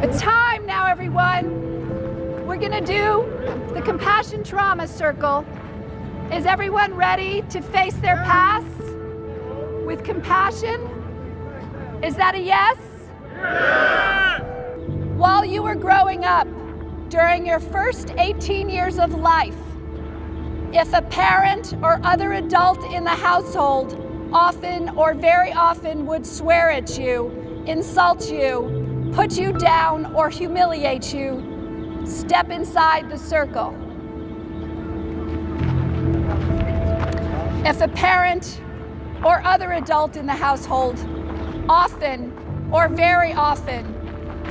It's time now, everyone. We're gonna do the compassion trauma circle. Is everyone ready to face their past with compassion? Is that a yes? Yeah! While you were growing up, during your first 18 years of life, if a parent or other adult in the household often or very often would swear at you, insult you, put you down, or humiliate you, step inside the circle. If a parent or other adult in the household often or very often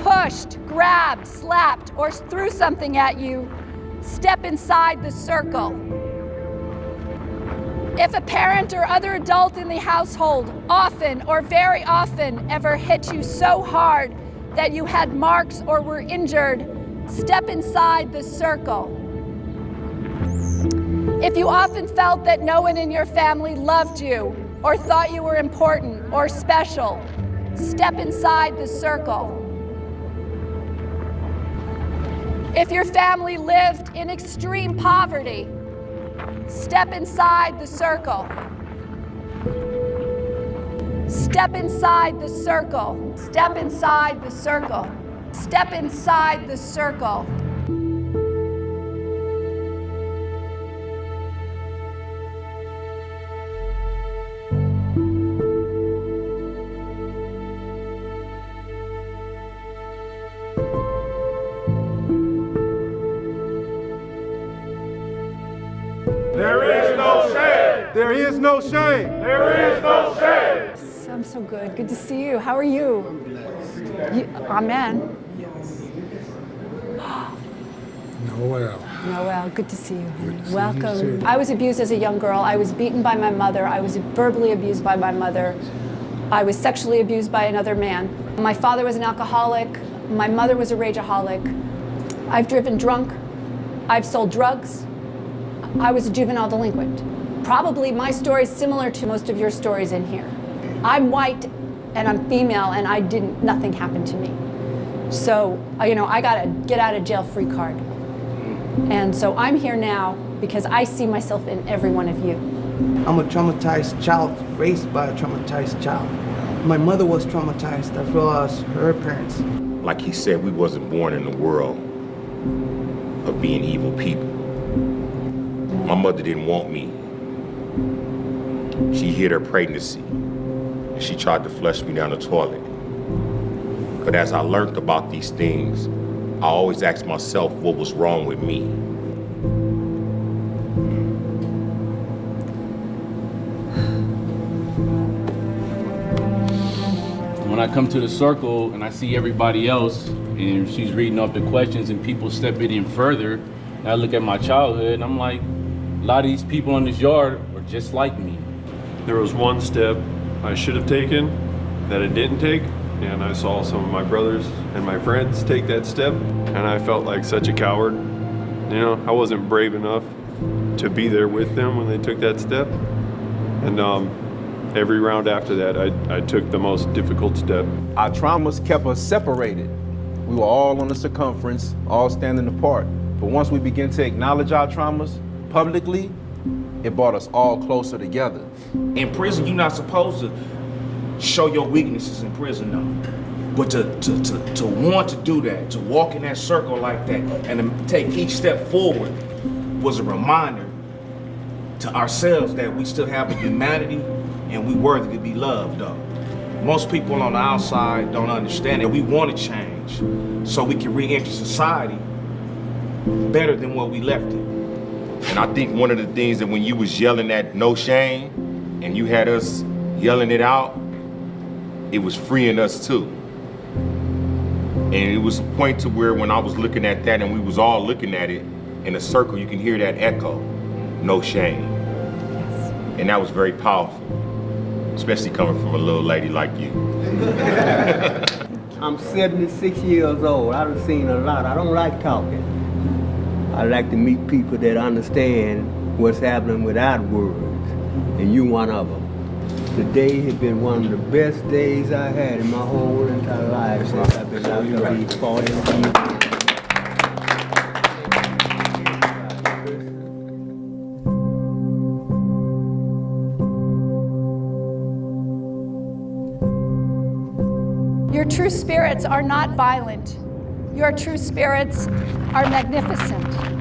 pushed, grabbed, slapped, or threw something at you, step inside the circle. If a parent or other adult in the household often or very often ever hit you so hard that you had marks or were injured, step inside the circle. If you often felt that no one in your family loved you or thought you were important or special, step inside the circle. If your family lived in extreme poverty, step inside the circle. Step inside the circle. Step inside the circle. Step inside the circle. There is no shame. There is no shame. There is no shame. I'm so good. Good to see you. How are you? I'm blessed. Amen. Yes. Noel. Noel, good to see you. Good to see you Welcome. too. I was abused as a young girl. I was beaten by my mother. I was verbally abused by my mother. I was sexually abused by another man. My father was an alcoholic. My mother was a rageaholic. I've driven drunk. I've sold drugs. I was a juvenile delinquent. Probably my story is similar to most of your stories in here. I'm white and I'm female and nothing happened to me. So, I got a get out of jail free card. And so I'm here now because I see myself in every one of you. I'm a traumatized child, raised by a traumatized child. My mother was traumatized as well as her parents. Like he said, we wasn't born in the world of being evil people. My mother didn't want me. She hid her pregnancy, and she tried to flush me down the toilet. But as I learned about these things, I always asked myself what was wrong with me. When I come to the circle and I see everybody else and she's reading off the questions and people stepping in further, and I look at my childhood and I'm like, a lot of these people in this yard are just like me. There was one step I should have taken that I didn't take, and I saw some of my brothers and my friends take that step, and I felt like such a coward. I wasn't brave enough to be there with them when they took that step. And every round after that, I took the most difficult step. Our traumas kept us separated. We were all on the circumference, all standing apart. But once we began to acknowledge our traumas publicly, it brought us all closer together. In prison, you're not supposed to show your weaknesses in prison, though. But to want to do that, to walk in that circle like that, and to take each step forward was a reminder to ourselves that we still have a humanity and we worthy to be loved, though. Most people on the outside don't understand that we want to change so we can re-enter society better than what we left it. And I think one of the things that when you was yelling that no shame and you had us yelling it out, it was freeing us too. And it was a point to where when I was looking at that and we was all looking at it in a circle, you can hear that echo, no shame. Yes. And that was very powerful, especially coming from a little lady like you. I'm 76 years old. I've seen a lot. I don't like talking. I like to meet people that understand what's happening without words, and you one of them. Today has been one of the best days I had in my whole entire life since I've been out of these 40 years. Your true spirits are not violent. Your true spirits are magnificent.